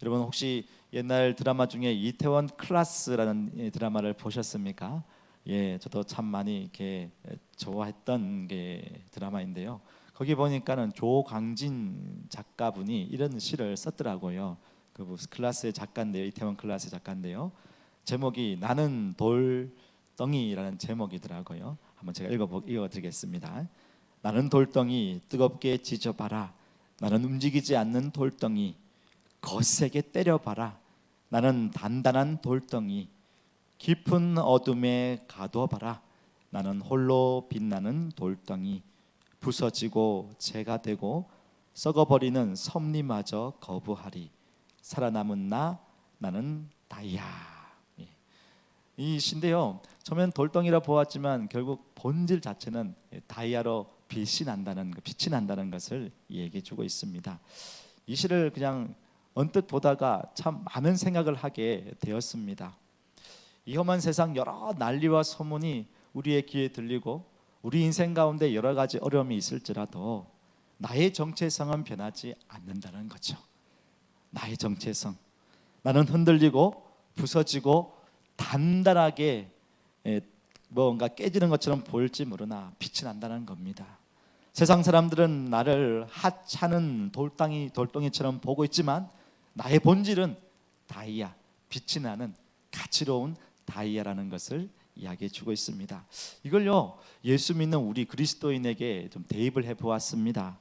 여러분 혹시 옛날 드라마 중에 이태원 클라스라는 드라마를 보셨습니까? 예, 저도 참 많이 이렇게 좋아했던 게 드라마인데요. 거기 보니까는 조광진 작가분이 이런 시를 썼더라고요. 그 클라스의 작가인데요, 이태원 클라스의 작가인데요. 제목이 나는 돌덩이라는 제목이더라고요. 한번 제가 읽어드리겠습니다. 나는 돌덩이 뜨겁게 지져봐라. 나는 움직이지 않는 돌덩이 거세게 때려봐라. 나는 단단한 돌덩이 깊은 어둠에 가둬봐라. 나는 홀로 빛나는 돌덩이 부서지고 재가 되고 썩어버리는 섭리마저 거부하리. 살아남은 나는 다이아. 이 시인데요, 처음엔 돌덩이라 보았지만 결국 본질 자체는 다이아로 빛이 난다는 것을 얘기해 주고 있습니다. 이 시를 그냥 언뜻 보다가 참 많은 생각을 하게 되었습니다. 이 험한 세상 여러 난리와 소문이 우리의 귀에 들리고 우리 인생 가운데 여러 가지 어려움이 있을지라도 나의 정체성은 변하지 않는다는 거죠. 나의 정체성, 나는 흔들리고 부서지고 단단하게 뭔가 깨지는 것처럼 보일지 모르나 빛이 난다는 겁니다. 세상 사람들은 나를 하찮은 돌덩이처럼 보고 있지만 나의 본질은 다이아, 빛이 나는 가치로운 다이아라는 것을 이야기해 주고 있습니다. 이걸요, 예수 믿는 우리 그리스도인에게 좀 대입을 해 보았습니다.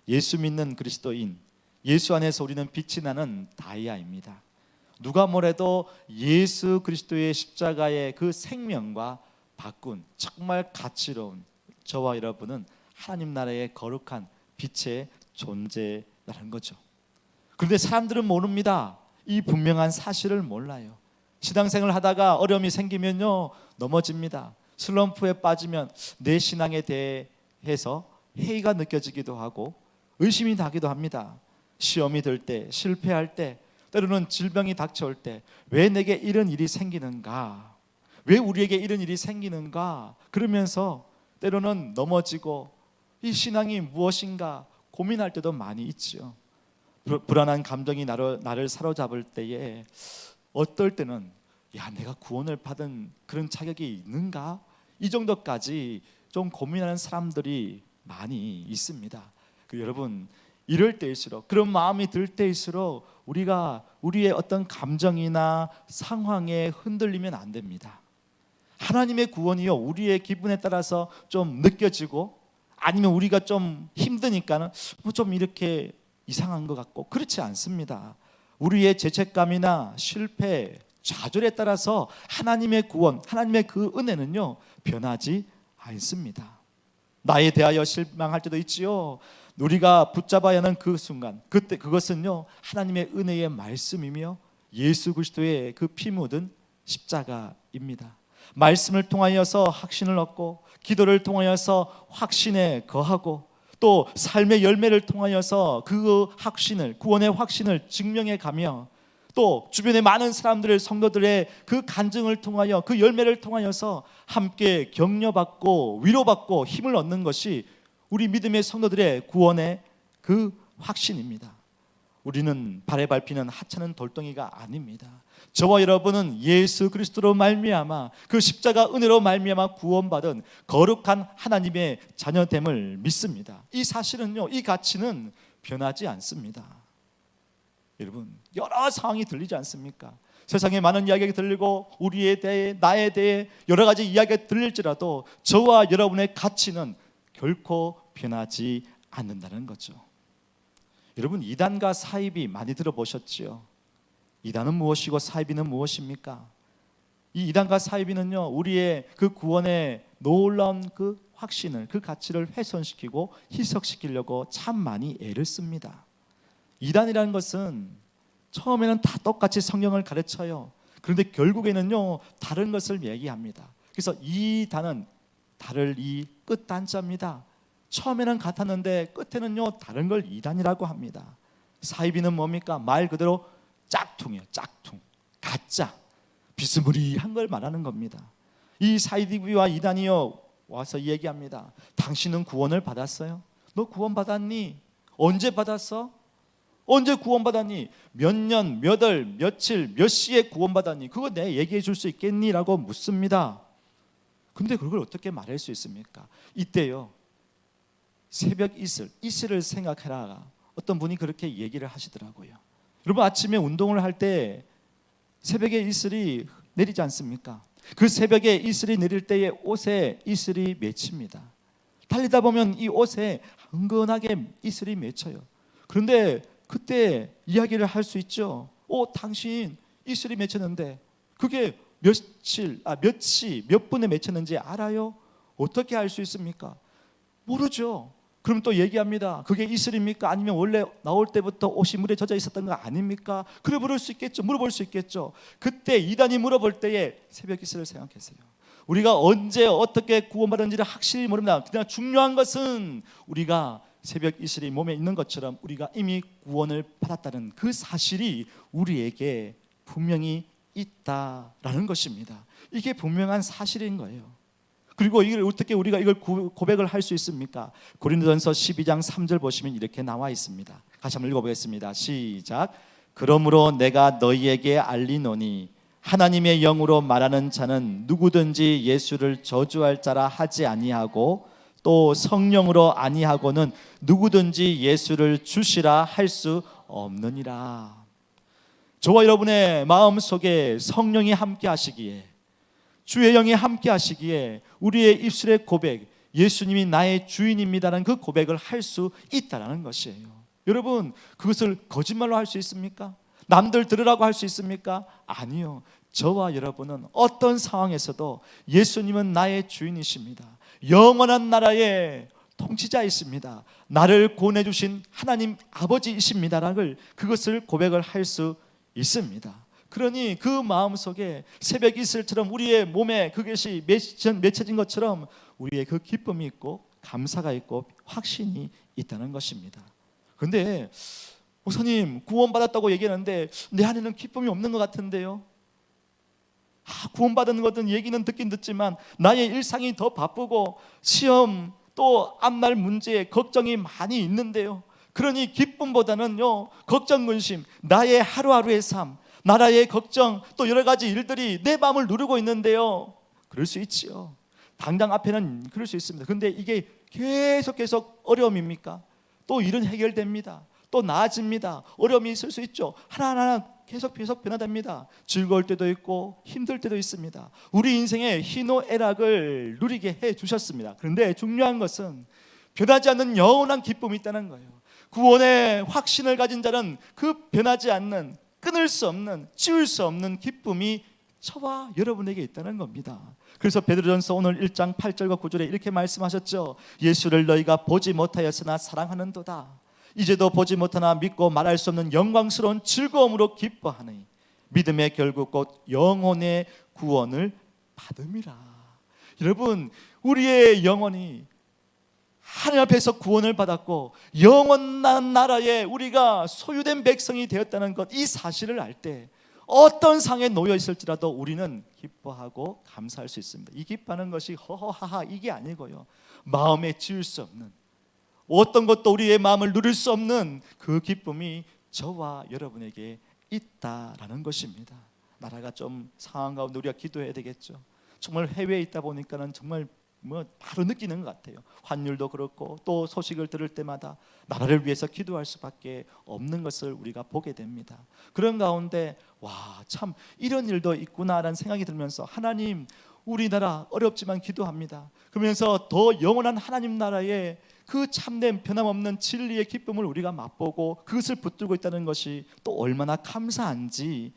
예수 믿는 그리스도인, 예수 안에서 우리는 빛이 나는 다이아입니다. 누가 뭐래도 예수 그리스도의 십자가의 그 생명과 바꾼 정말 가치로운 저와 여러분은 하나님 나라의 거룩한 빛의 존재라는 거죠. 그런데 사람들은 모릅니다. 이 분명한 사실을 몰라요. 신앙생활을 하다가 어려움이 생기면요, 넘어집니다. 슬럼프에 빠지면 내 신앙에 대해서 회의가 느껴지기도 하고 의심이 나기도 합니다. 시험이 들 때, 실패할 때, 때로는 질병이 닥쳐올 때 왜 내게 이런 일이 생기는가, 왜 우리에게 이런 일이 생기는가, 그러면서 때로는 넘어지고 이 신앙이 무엇인가 고민할 때도 많이 있죠. 불안한 감정이 나를 사로잡을 때에 어떨 때는 내가 구원을 받은 그런 자격이 있는가, 이 정도까지 좀 고민하는 사람들이 많이 있습니다. 여러분, 이럴 때일수록, 그런 마음이 들 때일수록 우리가 우리의 어떤 감정이나 상황에 흔들리면 안 됩니다. 하나님의 구원이요, 우리의 기분에 따라서 좀 느껴지고 아니면 우리가 좀 힘드니까는 좀 이렇게 이상한 것 같고 그렇지 않습니다. 우리의 죄책감이나 실패, 좌절에 따라서 하나님의 구원, 하나님의 그 은혜는요, 변하지 않습니다. 나에 대하여 실망할 때도 있지요. 우리가 붙잡아야 하는 그 순간, 그때 그것은요, 하나님의 은혜의 말씀이며 예수 그리스도의 그 피 묻은 십자가입니다. 말씀을 통하여서 확신을 얻고 기도를 통하여서 확신에 거하고 또 삶의 열매를 통하여서 그 확신을, 구원의 확신을 증명해 가며 또 주변의 많은 사람들의 성도들의 그 간증을 통하여 그 열매를 통하여서 함께 격려받고 위로받고 힘을 얻는 것이 우리 믿음의 성도들의 구원의 그 확신입니다. 우리는 발에 밟히는 하찮은 돌덩이가 아닙니다. 저와 여러분은 예수 그리스도로 말미암아 그 십자가 은혜로 말미암아 구원받은 거룩한 하나님의 자녀됨을 믿습니다. 이 사실은요, 이 가치는 변하지 않습니다. 여러분, 여러 상황이 들리지 않습니까? 세상에 많은 이야기가 들리고 우리에 대해, 나에 대해 여러 가지 이야기가 들릴지라도 저와 여러분의 가치는 결코 변하지 않는다는 거죠. 여러분, 이단과 사이비 많이 들어보셨지요? 이단은 무엇이고 사이비는 무엇입니까? 이 이단과 사이비는요, 우리의 그 구원의 놀라운 그 확신을, 그 가치를 훼손시키고 희석시키려고 참 많이 애를 씁니다. 이단이라는 것은 처음에는 다 똑같이 성경을 가르쳐요. 그런데 결국에는요, 다른 것을 얘기합니다. 그래서 이단은 다를 이 끝단자입니다. 처음에는 같았는데 끝에는요, 다른 걸 이단이라고 합니다. 사이비는 뭡니까? 말 그대로 짝퉁이에요. 짝퉁, 가짜, 비스무리한 걸 말하는 겁니다. 이 사이비와 이단이요, 와서 얘기합니다. 당신은 구원을 받았어요? 너 구원 받았니? 언제 받았어? 언제 구원받았니? 몇 년, 몇 월, 며칠, 몇 시에 구원받았니? 그거 내가 얘기해 줄 수 있겠니? 라고 묻습니다. 근데 그걸 어떻게 말할 수 있습니까? 이때요, 새벽 이슬을 생각해라. 어떤 분이 그렇게 얘기를 하시더라고요. 여러분, 아침에 운동을 할 때 새벽에 이슬이 내리지 않습니까? 그 새벽에 이슬이 내릴 때에 옷에 이슬이 맺힙니다. 달리다 보면 이 옷에 은근하게 이슬이 맺혀요. 그런데 그때 이야기를 할 수 있죠. 당신 이슬이 맺혔는데 그게 몇 시, 몇 분에 맺혔는지 알아요? 어떻게 알 수 있습니까? 모르죠. 그럼 또 얘기합니다. 그게 이슬입니까? 아니면 원래 나올 때부터 옷이 물에 젖어 있었던 거 아닙니까? 그래 물어볼 수 있겠죠. 그때 이단이 물어볼 때에 새벽 이슬을 생각했어요. 우리가 언제 어떻게 구원받은지를 확실히 모릅니다. 그러나 중요한 것은 우리가 새벽 이슬이 몸에 있는 것처럼 우리가 이미 구원을 받았다는 그 사실이 우리에게 분명히 있다라는 것입니다. 이게 분명한 사실인 거예요. 그리고 이걸 어떻게 우리가 이걸 고백을 할 수 있습니까? 고린도전서 12장 3절 보시면 이렇게 나와 있습니다. 다시 한번 읽어보겠습니다. 시작. 그러므로 내가 너희에게 알리노니 하나님의 영으로 말하는 자는 누구든지 예수를 저주할 자라 하지 아니하고 또 성령으로 아니하고는 누구든지 예수를 주시라 할 수 없느니라. 저와 여러분의 마음속에 성령이 함께 하시기에, 주의 영이 함께 하시기에 우리의 입술의 고백, 예수님이 나의 주인입니다라는 그 고백을 할 수 있다는 것이에요. 여러분, 그것을 거짓말로 할 수 있습니까? 남들 들으라고 할 수 있습니까? 아니요. 저와 여러분은 어떤 상황에서도 예수님은 나의 주인이십니다. 영원한 나라의 통치자이십니다. 나를 구원해주신 하나님 아버지이십니다라는 그것을 고백을 할 수 있습니다. 그러니 그 마음속에 새벽 이슬처럼 우리의 몸에 그것이 맺혀진 것처럼 우리의 그 기쁨이 있고 감사가 있고 확신이 있다는 것입니다. 그런데 목사님, 구원받았다고 얘기하는데 내 안에는 기쁨이 없는 것 같은데요. 구원받은 것은 얘기는 듣긴 듣지만 나의 일상이 더 바쁘고 시험 또 앞날 문제에 걱정이 많이 있는데요. 그러니 기쁨보다는요, 걱정, 근심, 나의 하루하루의 삶, 나라의 걱정, 또 여러 가지 일들이 내 마음을 누르고 있는데요. 그럴 수 있지요. 당장 앞에는 그럴 수 있습니다. 그런데 이게 계속 어려움입니까? 또 일은 해결됩니다. 또 나아집니다. 어려움이 있을 수 있죠. 하나하나 계속 변화됩니다. 즐거울 때도 있고 힘들 때도 있습니다. 우리 인생의 희노애락을 누리게 해주셨습니다. 그런데 중요한 것은 변하지 않는 영원한 기쁨이 있다는 거예요. 구원의 확신을 가진 자는 그 변하지 않는, 끊을 수 없는, 지울 수 없는 기쁨이 저와 여러분에게 있다는 겁니다. 그래서 베드로전서 오늘 1장 8절과 9절에 이렇게 말씀하셨죠. 예수를 너희가 보지 못하였으나 사랑하는도다. 이제도 보지 못하나 믿고 말할 수 없는 영광스러운 즐거움으로 기뻐하니 믿음의 결국 곧 영혼의 구원을 받음이라. 여러분, 우리의 영혼이 하늘 앞에서 구원을 받았고 영원한 나라에 우리가 소유된 백성이 되었다는 것, 이 사실을 알 때 어떤 상에 놓여 있을지라도 우리는 기뻐하고 감사할 수 있습니다. 이 기뻐하는 것이 허허하하 이게 아니고요, 마음에 지울 수 없는, 어떤 것도 우리의 마음을 누릴 수 없는 그 기쁨이 저와 여러분에게 있다라는 것입니다. 나라가 좀 상황 가운데 우리가 기도해야 되겠죠. 정말 해외에 있다 보니까는 정말 바로 느끼는 것 같아요. 환율도 그렇고 또 소식을 들을 때마다 나라를 위해서 기도할 수밖에 없는 것을 우리가 보게 됩니다. 그런 가운데 참 이런 일도 있구나라는 생각이 들면서 하나님, 우리나라 어렵지만 기도합니다. 그러면서 더 영원한 하나님 나라의 그 참된 변함없는 진리의 기쁨을 우리가 맛보고 그것을 붙들고 있다는 것이 또 얼마나 감사한지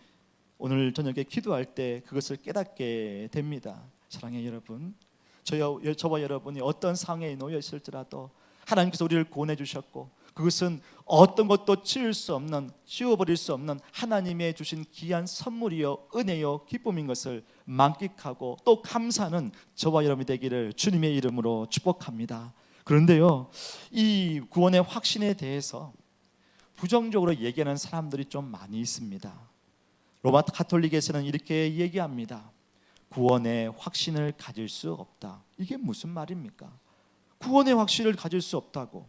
오늘 저녁에 기도할 때 그것을 깨닫게 됩니다. 사랑해요 여러분, 저와 여러분이 어떤 상황에 놓여 있을지라도 하나님께서 우리를 구원해 주셨고 그것은 어떤 것도 지워버릴 수 없는 하나님의 주신 귀한 선물이요 은혜요 기쁨인 것을 만끽하고 또 감사하는 저와 여러분이 되기를 주님의 이름으로 축복합니다. 그런데요, 이 구원의 확신에 대해서 부정적으로 얘기하는 사람들이 좀 많이 있습니다. 로마 가톨릭에서는 이렇게 얘기합니다. 구원의 확신을 가질 수 없다. 이게 무슨 말입니까? 구원의 확신을 가질 수 없다고.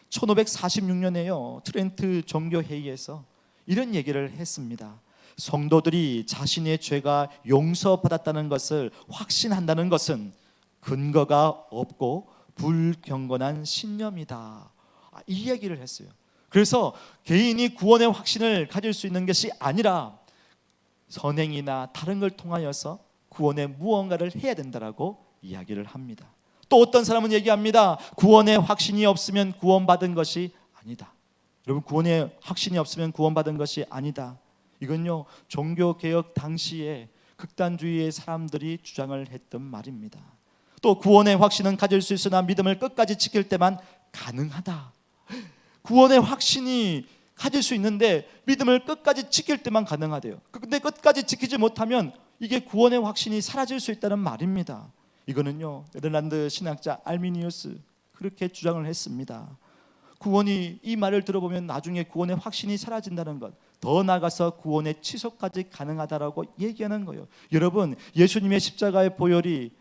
1546년에요 트렌트 종교회의에서 이런 얘기를 했습니다. 성도들이 자신의 죄가 용서받았다는 것을 확신한다는 것은 근거가 없고 불경건한 신념이다. 이 얘기를 했어요. 그래서 개인이 구원의 확신을 가질 수 있는 것이 아니라 선행이나 다른 걸 통하여서 구원의 무언가를 해야 된다라고 이야기를 합니다. 또 어떤 사람은 얘기합니다. 구원의 확신이 없으면 구원받은 것이 아니다. 여러분, 구원의 확신이 없으면 구원받은 것이 아니다. 이건요 종교개혁 당시에 극단주의의 사람들이 주장을 했던 말입니다. 또 구원의 확신은 가질 수 있으나 믿음을 끝까지 지킬 때만 가능하다. 구원의 확신이 가질 수 있는데 믿음을 끝까지 지킬 때만 가능하대요. 근데 끝까지 지키지 못하면 이게 구원의 확신이 사라질 수 있다는 말입니다. 이거는요 네덜란드 신학자 알미니우스 그렇게 주장을 했습니다. 구원이, 이 말을 들어보면 나중에 구원의 확신이 사라진다는 것, 더 나아가서 구원의 취소까지 가능하다라고 얘기하는 거예요. 여러분, 예수님의 십자가의 보혈이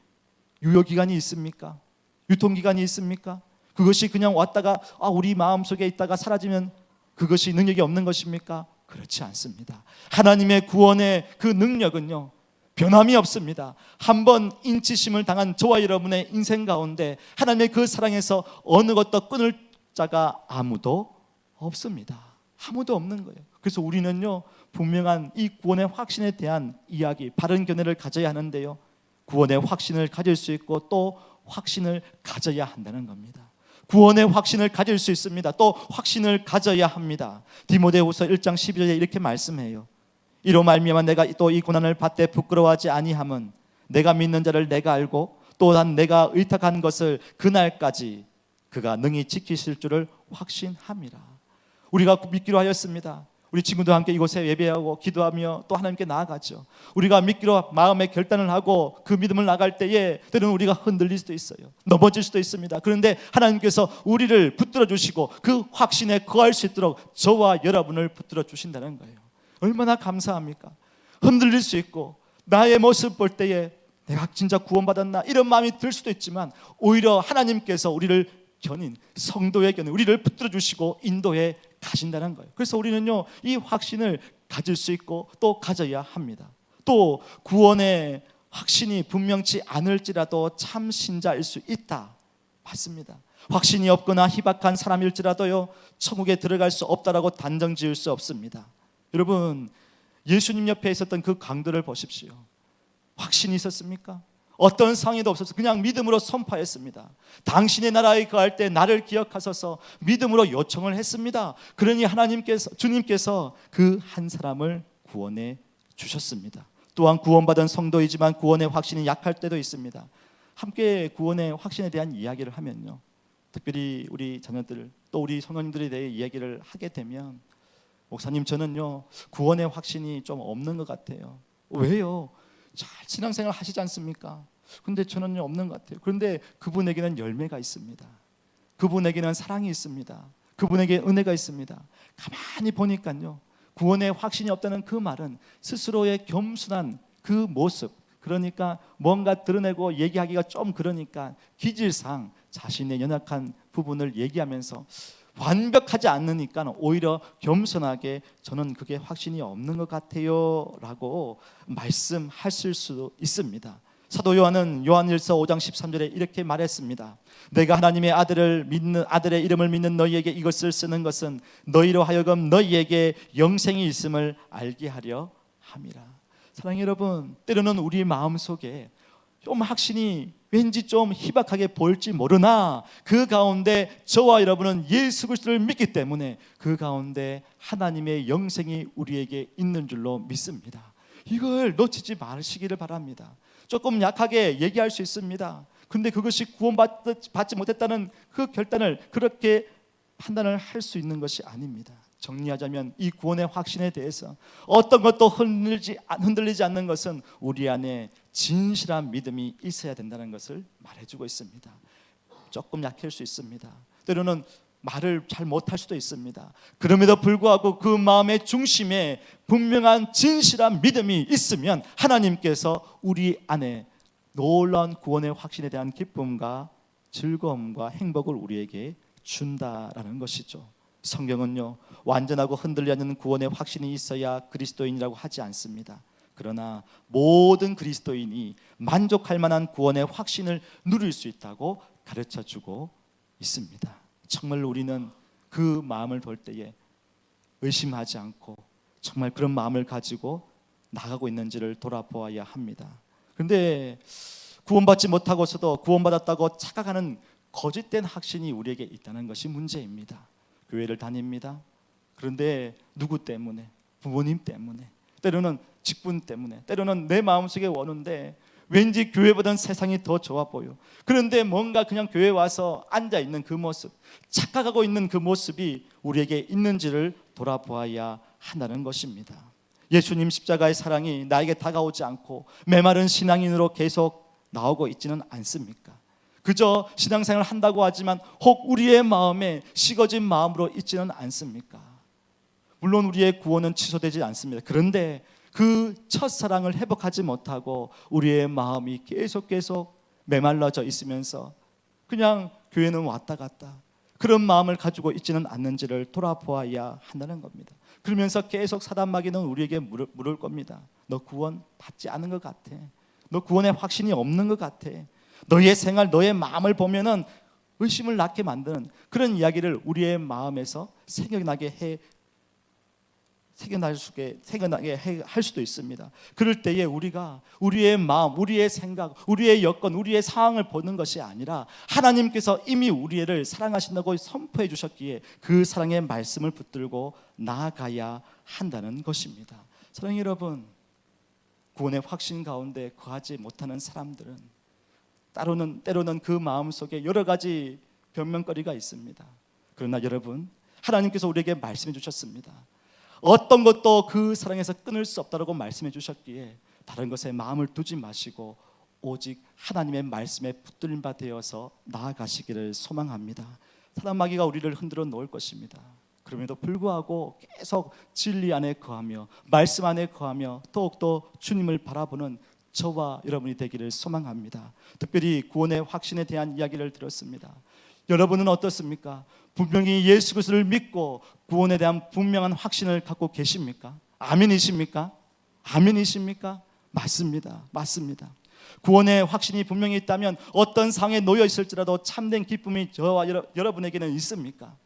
유효기간이 있습니까? 유통기간이 있습니까? 그것이 그냥 왔다가 우리 마음속에 있다가 사라지면 그것이 능력이 없는 것입니까? 그렇지 않습니다. 하나님의 구원의 그 능력은요 변함이 없습니다. 한번 인치심을 당한 저와 여러분의 인생 가운데 하나님의 그 사랑에서 어느 것도 끊을 자가 아무도 없습니다. 아무도 없는 거예요. 그래서 우리는요 분명한 이 구원의 확신에 대한 이야기, 바른 견해를 가져야 하는데요, 구원의 확신을 가질 수 있고 또 확신을 가져야 한다는 겁니다. 구원의 확신을 가질 수 있습니다. 또 확신을 가져야 합니다. 디모데후서 1장 12절에 이렇게 말씀해요. 이로 말미암아 내가 또 이 고난을 받되 부끄러워하지 아니함은 내가 믿는 자를 내가 알고 또한 내가 의탁한 것을 그날까지 그가 능히 지키실 줄을 확신함이라. 우리가 믿기로 하였습니다. 우리 친구들과 함께 이곳에 예배하고 기도하며 또 하나님께 나아가죠. 우리가 믿기로 마음의 결단을 하고 그 믿음을 나갈 때에 때로는 우리가 흔들릴 수도 있어요. 넘어질 수도 있습니다. 그런데 하나님께서 우리를 붙들어 주시고 그 확신에 거할 수 있도록 저와 여러분을 붙들어 주신다는 거예요. 얼마나 감사합니까? 흔들릴 수 있고 나의 모습 볼 때에 내가 진짜 구원받았나 이런 마음이 들 수도 있지만 오히려 하나님께서 우리를 견인, 성도의 견인, 우리를 붙들어 주시고 인도해 가신다는 거예요. 그래서 우리는요 이 확신을 가질 수 있고 또 가져야 합니다. 또 구원의 확신이 분명치 않을지라도 참 신자일 수 있다. 맞습니다. 확신이 없거나 희박한 사람일지라도요 천국에 들어갈 수 없다라고 단정 지을 수 없습니다. 여러분, 예수님 옆에 있었던 그 강도를 보십시오. 확신이 있었습니까? 어떤 상의도 없어서 그냥 믿음으로 선포했습니다. 당신의 나라에 거할 때 나를 기억하소서 믿음으로 요청을 했습니다. 그러니 하나님께서, 주님께서 그 한 사람을 구원해 주셨습니다. 또한 구원받은 성도이지만 구원의 확신이 약할 때도 있습니다. 함께 구원의 확신에 대한 이야기를 하면요, 특별히 우리 자녀들 또 우리 성도님들에 대해 이야기를 하게 되면, 목사님 저는요 구원의 확신이 좀 없는 것 같아요. 왜요? 잘 신앙생활 하시지 않습니까? 근데 저는요 없는 것 같아요. 그런데 그분에게는 열매가 있습니다. 그분에게는 사랑이 있습니다. 그분에게 은혜가 있습니다. 가만히 보니까요 구원의 확신이 없다는 그 말은 스스로의 겸손한 그 모습, 그러니까 뭔가 드러내고 얘기하기가 좀 그러니까 기질상 자신의 연약한 부분을 얘기하면서 완벽하지 않으니까 오히려 겸손하게 저는 그게 확신이 없는 것 같아요 라고 말씀하실 수 있습니다. 사도 요한은 요한일서 5장 13절에 이렇게 말했습니다. 내가 하나님의 아들의 이름을 믿는 너희에게 이것을 쓰는 것은 너희로 하여금 너희에게 영생이 있음을 알게 하려 함이라. 사랑하는 여러분, 때로는 우리 마음속에 좀 확신이 왠지 좀 희박하게 보일지 모르나 그 가운데 저와 여러분은 예수 그리스도를 믿기 때문에 그 가운데 하나님의 영생이 우리에게 있는 줄로 믿습니다. 이걸 놓치지 마시기를 바랍니다. 조금 약하게 얘기할 수 있습니다. 근데 그것이 구원받지 못했다는 그 결단을 그렇게 판단을 할 수 있는 것이 아닙니다. 정리하자면 이 구원의 확신에 대해서 어떤 것도 흔들리지 않는 것은 우리 안에 진실한 믿음이 있어야 된다는 것을 말해주고 있습니다. 조금 약할 수 있습니다. 때로는 말을 잘 못할 수도 있습니다. 그럼에도 불구하고 그 마음의 중심에 분명한 진실한 믿음이 있으면 하나님께서 우리 안에 놀라운 구원의 확신에 대한 기쁨과 즐거움과 행복을 우리에게 준다라는 것이죠. 성경은요, 완전하고 흔들리지 않는 구원의 확신이 있어야 그리스도인이라고 하지 않습니다. 그러나 모든 그리스도인이 만족할 만한 구원의 확신을 누릴 수 있다고 가르쳐주고 있습니다. 정말 우리는 그 마음을 볼 때에 의심하지 않고 정말 그런 마음을 가지고 나가고 있는지를 돌아보아야 합니다. 그런데 구원받지 못하고서도 구원받았다고 착각하는 거짓된 확신이 우리에게 있다는 것이 문제입니다. 교회를 다닙니다. 그런데 누구 때문에? 부모님 때문에, 때로는 직분 때문에, 때로는 내 마음속에 오는데 왠지 교회보다는 세상이 더 좋아 보여. 그런데 뭔가 그냥 교회에 와서 앉아있는 그 모습, 착각하고 있는 그 모습이 우리에게 있는지를 돌아보아야 한다는 것입니다. 예수님 십자가의 사랑이 나에게 다가오지 않고 메마른 신앙인으로 계속 나오고 있지는 않습니까? 그저 신앙생활을 한다고 하지만 혹 우리의 마음에 식어진 마음으로 있지는 않습니까? 물론 우리의 구원은 취소되지 않습니다. 그런데 그 첫사랑을 회복하지 못하고 우리의 마음이 계속 메말라져 있으면서 그냥 교회는 왔다 갔다 그런 마음을 가지고 있지는 않는지를 돌아보아야 한다는 겁니다. 그러면서 계속 사단마귀는 우리에게 물을 겁니다. 너 구원 받지 않은 것 같아. 너 구원의 확신이 없는 것 같아. 너의 생활, 너의 마음을 보면은 의심을 낳게 만드는 그런 이야기를 우리의 마음에서 생겨나게 할 수도 있습니다. 그럴 때에 우리가 우리의 마음, 우리의 생각, 우리의 여건, 우리의 상황을 보는 것이 아니라 하나님께서 이미 우리를 사랑하신다고 선포해 주셨기에 그 사랑의 말씀을 붙들고 나아가야 한다는 것입니다. 사랑하는 여러분, 구원의 확신 가운데 거하지 못하는 사람들은 때로는 그 마음속에 여러 가지 변명거리가 있습니다. 그러나 여러분, 하나님께서 우리에게 말씀해 주셨습니다. 어떤 것도 그 사랑에서 끊을 수 없다고 말씀해 주셨기에 다른 것에 마음을 두지 마시고 오직 하나님의 말씀에 붙들림 바 되어서 나아가시기를 소망합니다. 사단마귀가 우리를 흔들어 놓을 것입니다. 그럼에도 불구하고 계속 진리 안에 거하며 말씀 안에 거하며 더욱더 주님을 바라보는 저와 여러분이 되기를 소망합니다. 특별히 구원의 확신에 대한 이야기를 들었습니다. 여러분은 어떻습니까? 분명히 예수 그리스도를 믿고 구원에 대한 분명한 확신을 갖고 계십니까? 아멘이십니까? 아멘이십니까? 맞습니다. 구원의 확신이 분명히 있다면 어떤 상황에 놓여 있을지라도 참된 기쁨이 저와 여러분에게는 있습니까?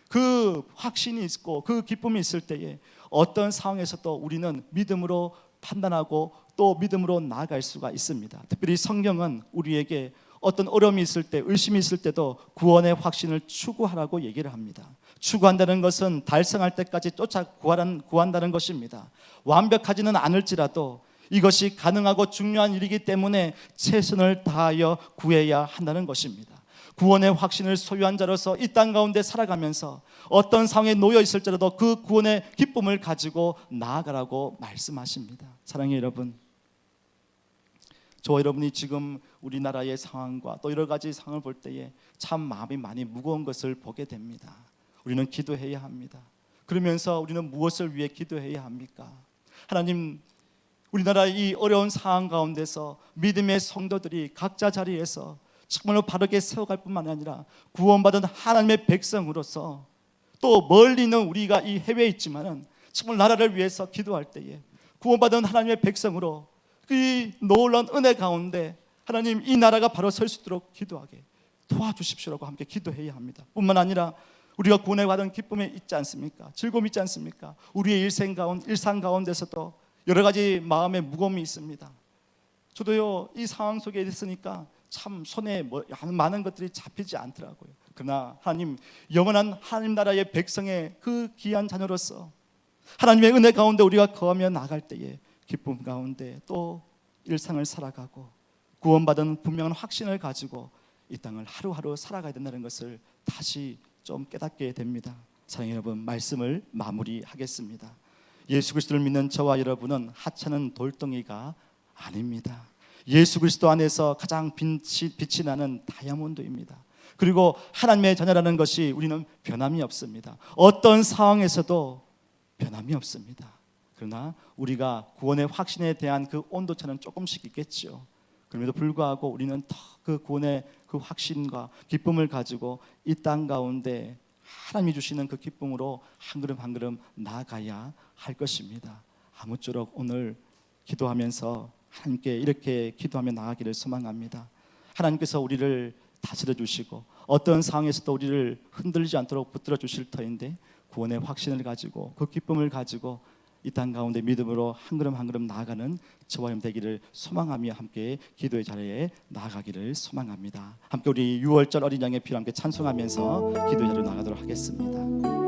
그 확신이 있고 그 기쁨이 있을 때에 어떤 상황에서도 우리는 믿음으로 판단하고 또 믿음으로 나아갈 수가 있습니다. 특별히 성경은 우리에게 어떤 어려움이 있을 때, 의심이 있을 때도 구원의 확신을 추구하라고 얘기를 합니다. 추구한다는 것은 달성할 때까지 쫓아 구한다는 것입니다. 완벽하지는 않을지라도 이것이 가능하고 중요한 일이기 때문에 최선을 다하여 구해야 한다는 것입니다. 구원의 확신을 소유한 자로서 이 땅 가운데 살아가면서 어떤 상황에 놓여 있을지라도 그 구원의 기쁨을 가지고 나아가라고 말씀하십니다. 사랑하는 여러분, 저와 여러분이 지금 우리나라의 상황과 또 여러 가지 상황을 볼 때에 참 마음이 많이 무거운 것을 보게 됩니다. 우리는 기도해야 합니다. 그러면서 우리는 무엇을 위해 기도해야 합니까? 하나님, 우리나라 이 어려운 상황 가운데서 믿음의 성도들이 각자 자리에서 정말로 바르게 세워갈 뿐만 아니라 구원받은 하나님의 백성으로서 또 멀리 있는 우리가 이 해외에 있지만은 정말 나라를 위해서 기도할 때에 구원받은 하나님의 백성으로 이 놀라운 은혜 가운데 하나님, 이 나라가 바로 설 수 있도록 기도하게 도와주십시오라고 함께 기도해야 합니다. 뿐만 아니라 우리가 구원에 받은 기쁨이 있지 않습니까? 즐거움이 있지 않습니까? 우리의 일상 가운데서도 여러 가지 마음의 무거움이 있습니다. 저도요, 이 상황 속에 있으니까 참 손에 많은 것들이 잡히지 않더라고요. 그러나 하나님, 영원한 하나님 나라의 백성의 그 귀한 자녀로서 하나님의 은혜 가운데 우리가 거하며 나갈 때에 기쁨 가운데 또 일상을 살아가고 구원받은 분명한 확신을 가지고 이 땅을 하루하루 살아가야 된다는 것을 다시 좀 깨닫게 됩니다. 사랑하는 여러분, 말씀을 마무리하겠습니다. 예수 그리스도를 믿는 저와 여러분은 하찮은 돌덩이가 아닙니다. 예수 그리스도 안에서 가장 빛이 나는 다이아몬드입니다. 그리고 하나님의 자녀라는 것이 우리는 변함이 없습니다. 어떤 상황에서도 변함이 없습니다. 그러나 우리가 구원의 확신에 대한 그 온도차는 조금씩 있겠죠. 그럼에도 불구하고 우리는 더 그 구원의 그 확신과 기쁨을 가지고 이 땅 가운데 하나님이 주시는 그 기쁨으로 한 걸음 한 걸음 나아가야 할 것입니다. 아무쪼록 오늘 기도하면서 하나님께 이렇게 기도하며 나아가기를 소망합니다. 하나님께서 우리를 다스려 주시고 어떤 상황에서도 우리를 흔들리지 않도록 붙들어 주실 터인데, 구원의 확신을 가지고 그 기쁨을 가지고 이 땅 가운데 믿음으로 한 걸음 한 걸음 나아가는 저와 여러분 되기를 소망하며 함께 기도의 자리에 나아가기를 소망합니다. 함께 우리 6월절 어린 양의 피로 함께 찬송하면서 기도의 자리로 나가도록 하겠습니다.